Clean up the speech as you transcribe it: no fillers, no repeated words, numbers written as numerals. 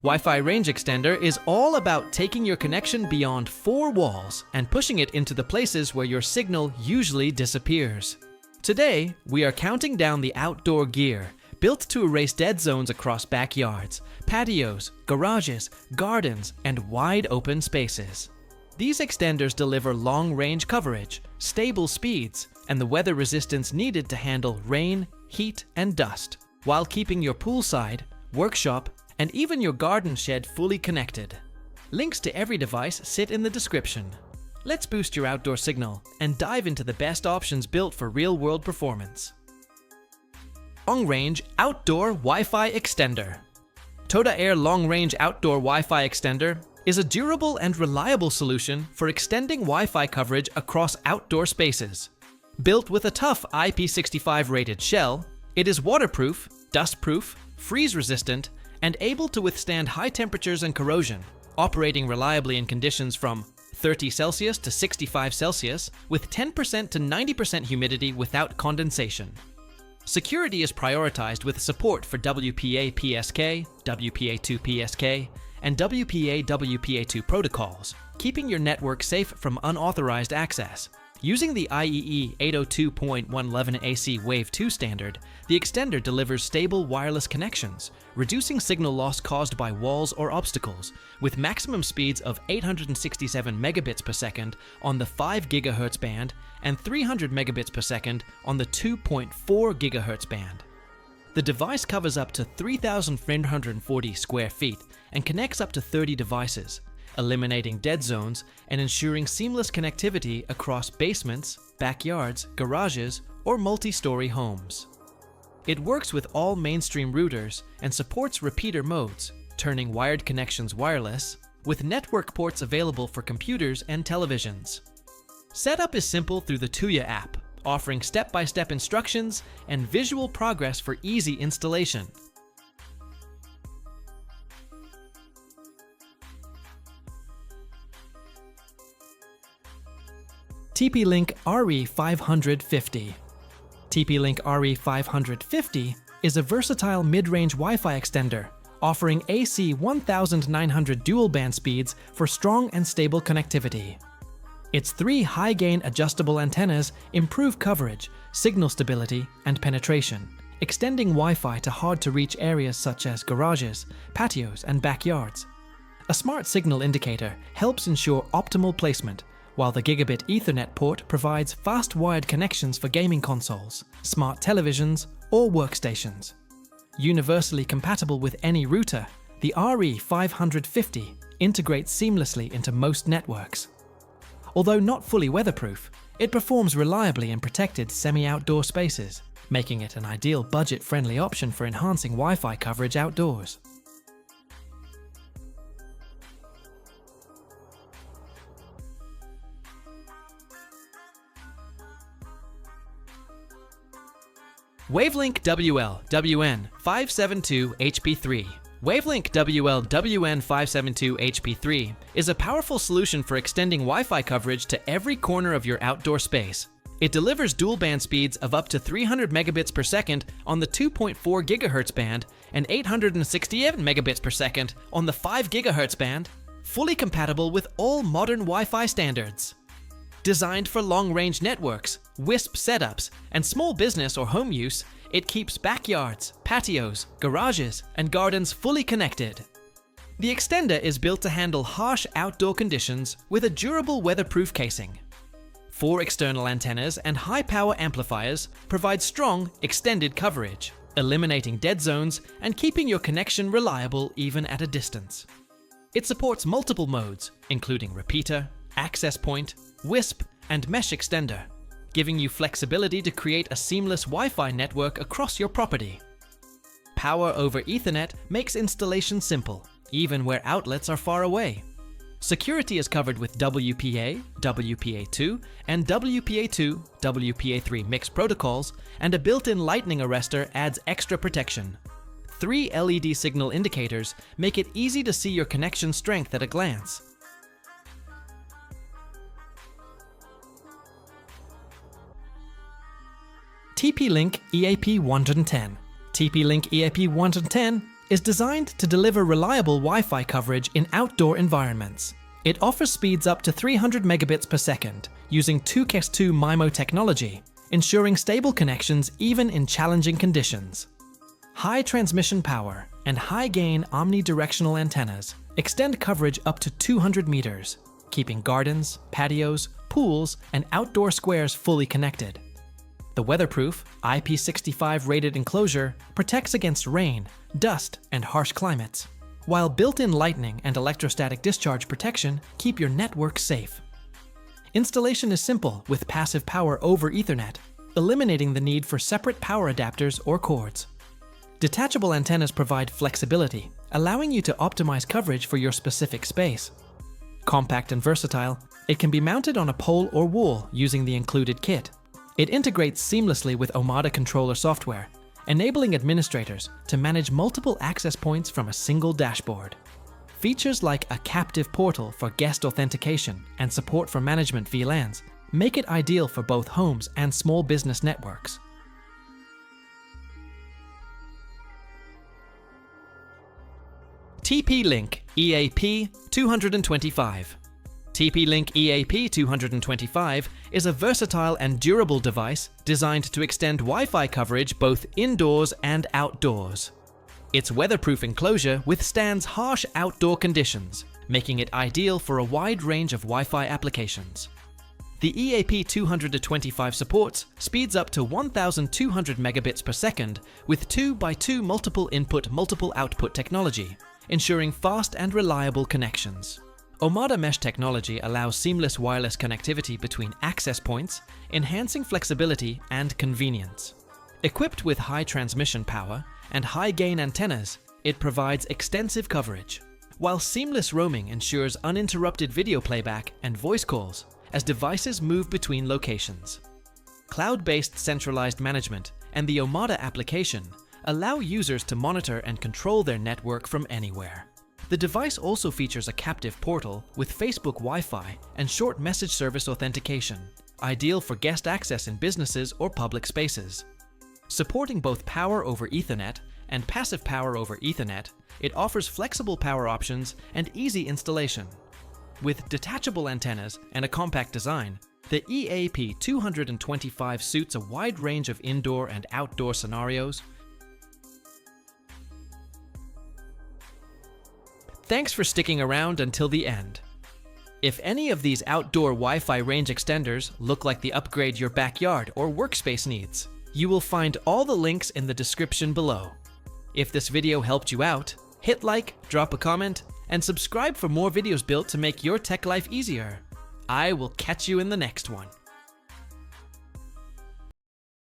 Wi-Fi Range Extender is all about taking your connection beyond 4 walls and pushing it into the places where your signal usually disappears. Today, we are counting down the outdoor gear built to erase dead zones across backyards, patios, garages, gardens, and wide open spaces. These extenders deliver long-range coverage, stable speeds, and the weather resistance needed to handle rain, heat, and dust, while keeping your poolside, workshop, and even your garden shed fully connected. Links to every device sit in the description. Let's boost your outdoor signal and dive into the best options built for real-world performance. Long-Range Outdoor Wi-Fi Extender. TODAAIR Long-Range Outdoor Wi-Fi Extender is a durable and reliable solution for extending Wi-Fi coverage across outdoor spaces. Built with a tough IP65 rated shell, it is waterproof, dustproof, freeze-resistant, and able to withstand high temperatures and corrosion, operating reliably in conditions from 30 Celsius to 65 Celsius with 10% to 90% humidity without condensation. Security is prioritized with support for WPA-PSK, WPA2-PSK, and WPA-WPA2 protocols, keeping your network safe from unauthorized access. Using the IEEE 802.111ac Wave 2 standard, the extender delivers stable wireless connections, reducing signal loss caused by walls or obstacles, with maximum speeds of 867 megabits per second on the 5 GHz band and 300 megabits per second on the 2.4 GHz band. The device covers up to 3,340 square feet and connects up to 30 devices, eliminating dead zones and ensuring seamless connectivity across basements, backyards, garages, or multi-story homes. It works with all mainstream routers and supports repeater modes, turning wired connections wireless, with network ports available for computers and televisions. Setup is simple through the TODAAIR app, offering step-by-step instructions and visual progress for easy installation. TP-Link RE550. TP-Link RE550 is a versatile mid-range Wi-Fi extender, offering AC 1900 dual-band speeds for strong and stable connectivity. Its 3 high-gain adjustable antennas improve coverage, signal stability, and penetration, extending Wi-Fi to hard-to-reach areas such as garages, patios, and backyards. A smart signal indicator helps ensure optimal placement, while the Gigabit Ethernet port provides fast wired connections for gaming consoles, smart televisions, or workstations. Universally compatible with any router, the RE550 integrates seamlessly into most networks. Although not fully weatherproof, it performs reliably in protected semi-outdoor spaces, making it an ideal budget-friendly option for enhancing Wi-Fi coverage outdoors. Wavlink WL-WN572HP3. Wavlink WL-WN572HP3 is a powerful solution for extending Wi-Fi coverage to every corner of your outdoor space. It delivers dual-band speeds of up to 300 megabits per second on the 2.4 GHz band and 868 megabits per second on the 5 GHz band, fully compatible with all modern Wi-Fi standards. Designed for long-range networks, WISP setups, and small business or home use, it keeps backyards, patios, garages, and gardens fully connected. The extender is built to handle harsh outdoor conditions with a durable weatherproof casing. 4 external antennas and high-power amplifiers provide strong, extended coverage, eliminating dead zones and keeping your connection reliable even at a distance. It supports multiple modes, including repeater, access point, WISP, and mesh extender, giving you flexibility to create a seamless Wi-Fi network across your property. Power over Ethernet makes installation simple, even where outlets are far away. Security is covered with WPA, WPA2, and WPA2, WPA3 mixed protocols, and a built-in lightning arrestor adds extra protection. 3 LED signal indicators make it easy to see your connection strength at a glance. TP-Link EAP110. TP-Link EAP110 is designed to deliver reliable Wi-Fi coverage in outdoor environments. It offers speeds up to 300 megabits per second using 2x2 MIMO technology, ensuring stable connections even in challenging conditions. High transmission power and high-gain omnidirectional antennas extend coverage up to 200 meters, keeping gardens, patios, pools, and outdoor squares fully connected. The weatherproof, IP65 rated enclosure protects against rain, dust, and harsh climates, while built-in lightning and electrostatic discharge protection keep your network safe. Installation is simple with passive power over Ethernet, eliminating the need for separate power adapters or cords. Detachable antennas provide flexibility, allowing you to optimize coverage for your specific space. Compact and versatile, it can be mounted on a pole or wall using the included kit. It integrates seamlessly with Omada controller software, enabling administrators to manage multiple access points from a single dashboard. Features like a captive portal for guest authentication and support for management VLANs make it ideal for both homes and small business networks. TP-Link EAP225. TP-Link EAP225 is a versatile and durable device designed to extend Wi-Fi coverage both indoors and outdoors. Its weatherproof enclosure withstands harsh outdoor conditions, making it ideal for a wide range of Wi-Fi applications. The EAP225 supports speeds up to 1,200 megabits per second with 2x2 multiple input, multiple output technology, ensuring fast and reliable connections. Omada mesh technology allows seamless wireless connectivity between access points, enhancing flexibility and convenience. Equipped with high transmission power and high-gain antennas, it provides extensive coverage, while seamless roaming ensures uninterrupted video playback and voice calls as devices move between locations. Cloud-based centralized management and the Omada application allow users to monitor and control their network from anywhere. The device also features a captive portal with Facebook Wi-Fi and short message service authentication, ideal for guest access in businesses or public spaces. Supporting both power over Ethernet and passive power over Ethernet, it offers flexible power options and easy installation. With detachable antennas and a compact design, the EAP225 suits a wide range of indoor and outdoor scenarios. Thanks for sticking around until the end. If any of these outdoor Wi-Fi range extenders look like the upgrade your backyard or workspace needs, you will find all the links in the description below. If this video helped you out, hit like, drop a comment, and subscribe for more videos built to make your tech life easier. I will catch you in the next one.